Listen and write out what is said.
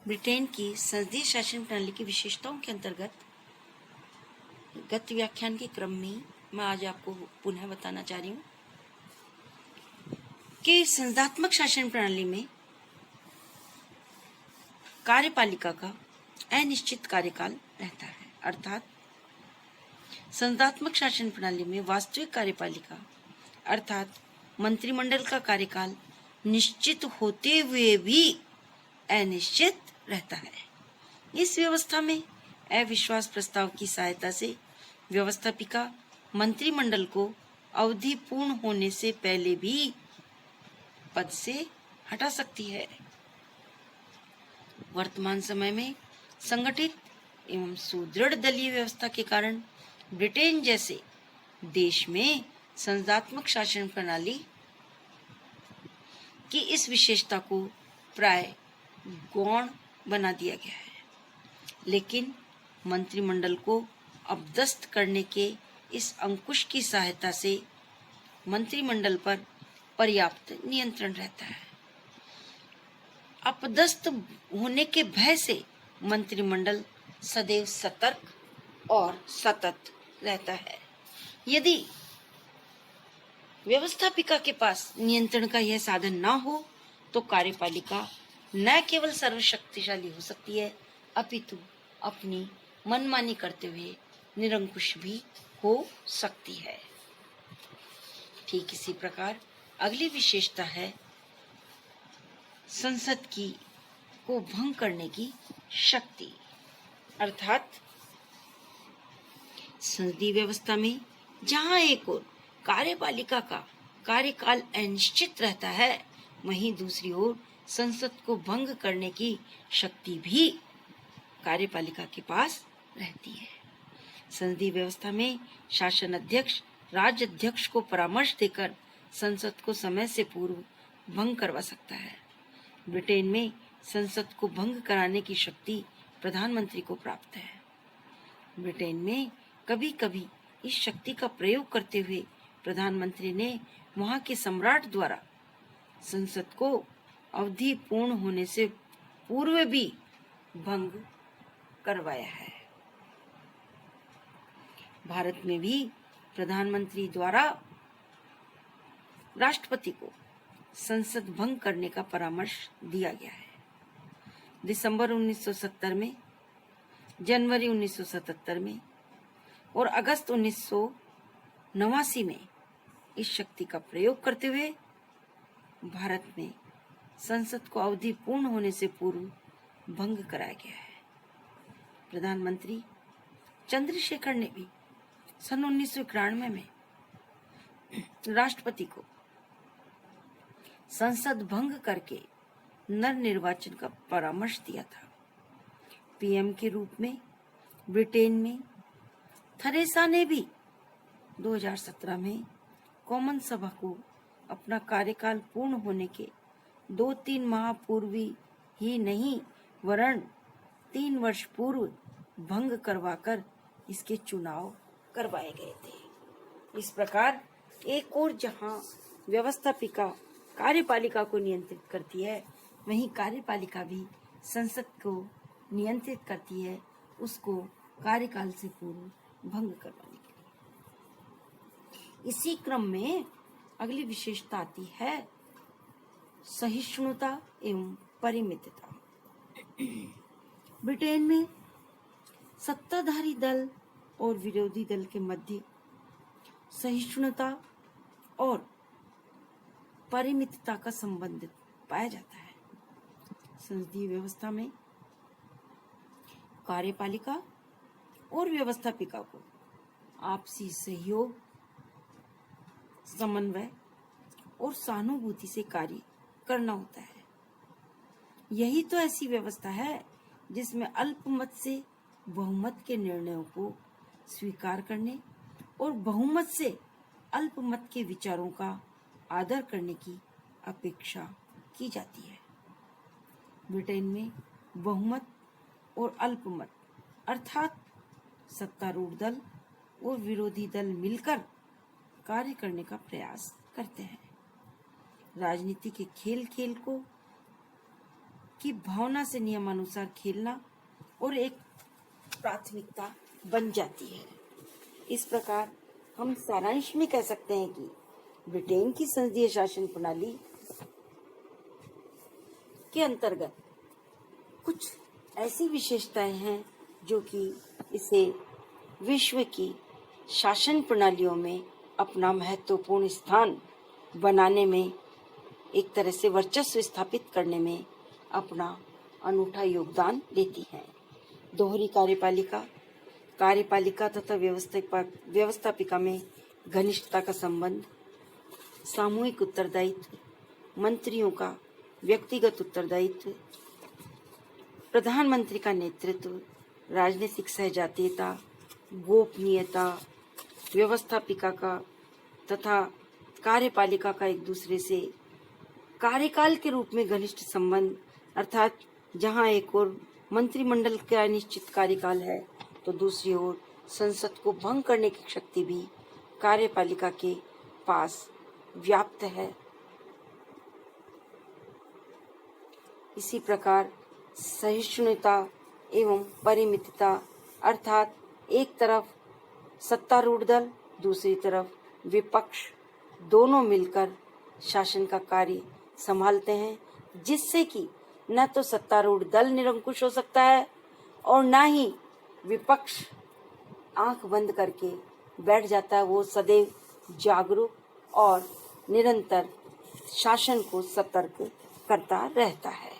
Britain की संसदीय शासन प्रणाली की विशेषताओं के अंतर्गत गत व्याख्यान के क्रम में मैं आज आपको पुनः बताना चाह रही हूँ कि संसदात्मक शासन प्रणाली में कार्यपालिका का अनिश्चित कार्यकाल रहता है। अर्थात संसदात्मक शासन प्रणाली में वास्तविक कार्यपालिका अर्थात मंत्रिमंडल का कार्यकाल निश्चित होते हुए भी अनिश्चित रहता है। इस व्यवस्था में अविश्वास प्रस्ताव की सहायता से व्यवस्थापिका मंत्रिमंडल को अवधि पूर्ण होने से पहले भी पद से हटा सकती है। वर्तमान समय में संगठित एवं सुदृढ़ दलीय व्यवस्था के कारण ब्रिटेन जैसे देश में संसदात्मक शासन प्रणाली की इस विशेषता को प्राय गौण बना दिया गया है, लेकिन मंत्रिमंडल को अपदस्थ करने के इस अंकुश की सहायता से मंत्रिमंडल पर पर्याप्त नियंत्रण रहता है। अपदस्थ होने के भय से मंत्रिमंडल सदैव सतर्क और सतत रहता है। यदि व्यवस्थापिका के पास नियंत्रण का यह साधन न हो तो कार्यपालिका न केवल सर्वशक्तिशाली हो सकती है अपितु अपनी मनमानी करते हुए निरंकुश भी हो सकती है। ठीक इसी प्रकार अगली विशेषता है संसद की को भंग करने की शक्ति। अर्थात संसदीय व्यवस्था में जहां एक ओर कार्यपालिका का कार्यकाल अनिश्चित रहता है, वहीं दूसरी ओर संसद को भंग करने की शक्ति भी कार्यपालिका के पास रहती है। संसदीय व्यवस्था में शासन अध्यक्ष राज्य अध्यक्ष को परामर्श देकर संसद को समय से पूर्व भंग करवा सकता है। ब्रिटेन में संसद को भंग कराने की शक्ति प्रधानमंत्री को प्राप्त है। ब्रिटेन में कभी कभी इस शक्ति का प्रयोग करते हुए प्रधानमंत्री ने वहां के सम्राट द्वारा संसद को अवधि पूर्ण होने से पूर्व भी भंग करवाया है। भारत में भी प्रधानमंत्री द्वारा राष्ट्रपति को संसद भंग करने का परामर्श दिया गया है। दिसंबर 1970 में, जनवरी 1977 में और अगस्त 1989 में इस शक्ति का प्रयोग करते हुए भारत में संसद को अवधि पूर्ण होने से पूर्व भंग कराया गया है। प्रधानमंत्री चंद्रशेखर ने भी सन 1991 में राष्ट्रपति को संसद भंग करके नवनिर्वाचन का परामर्श दिया था। पीएम के रूप में ब्रिटेन में थेरेसा ने भी 2017 में कॉमन सभा को अपना कार्यकाल पूर्ण होने के 2-3 माह पूर्व ही नहीं वरन 3 वर्ष पूर्व भंग करवाकर इसके चुनाव करवाए गए थे। इस प्रकार एक और जहां व्यवस्थापिका कार्यपालिका को नियंत्रित करती है, वहीं कार्यपालिका भी संसद को नियंत्रित करती है उसको कार्यकाल से पूर्व भंग करवाने के लिए। इसी क्रम में अगली विशेषता आती है सहिष्णुता एवं परिमितता। ब्रिटेन में सत्ताधारी दल और विरोधी दल के मध्य सहिष्णुता और परिमितता का संबंध पाया जाता है। संसदीय व्यवस्था में कार्यपालिका और व्यवस्थापिका को आपसी सहयोग, समन्वय और सहानुभूति से कार्य करना होता है। यही तो ऐसी व्यवस्था है जिसमें अल्पमत से बहुमत के निर्णयों को स्वीकार करने और बहुमत से अल्पमत के विचारों का आदर करने की अपेक्षा की जाती है। ब्रिटेन में बहुमत और अल्पमत अर्थात सत्तारूढ़ दल और विरोधी दल मिलकर कार्य करने का प्रयास करते हैं। राजनीति के खेल को की भावना से नियमानुसार खेलना और एक प्राथमिकता बन जाती है। इस प्रकार हम सारांश में कह सकते हैं कि ब्रिटेन की संसदीय शासन प्रणाली के अंतर्गत कुछ ऐसी विशेषताएं हैं जो कि इसे विश्व की शासन प्रणालियों में अपना महत्वपूर्ण स्थान बनाने में, एक तरह से वर्चस्व स्थापित करने में अपना अनूठा योगदान देती हैं। दोहरी कार्यपालिका तथा व्यवस्थापिका में घनिष्ठता का संबंध, सामूहिक उत्तरदायित्व, मंत्रियों का व्यक्तिगत उत्तरदायित्व, प्रधानमंत्री का नेतृत्व, राजनीतिक सहजातीयता, गोपनीयता, व्यवस्थापिका का तथा कार्यपालिका का एक दूसरे से कार्यकाल के रूप में घनिष्ठ संबंध, अर्थात जहां एक ओर मंत्रिमंडल का निश्चित कार्यकाल है तो दूसरी ओर संसद को भंग करने की शक्ति भी कार्यपालिका के पास व्याप्त है। इसी प्रकार सहिष्णुता एवं परिमितता, अर्थात एक तरफ सत्तारूढ़ दल, दूसरी तरफ विपक्ष, दोनों मिलकर शासन का कार्य संभालते हैं, जिससे कि न तो सत्तारूढ़ दल निरंकुश हो सकता है और न ही विपक्ष आंख बंद करके बैठ जाता है। वो सदैव जागरूक और निरंतर शासन को सतर्क करता रहता है।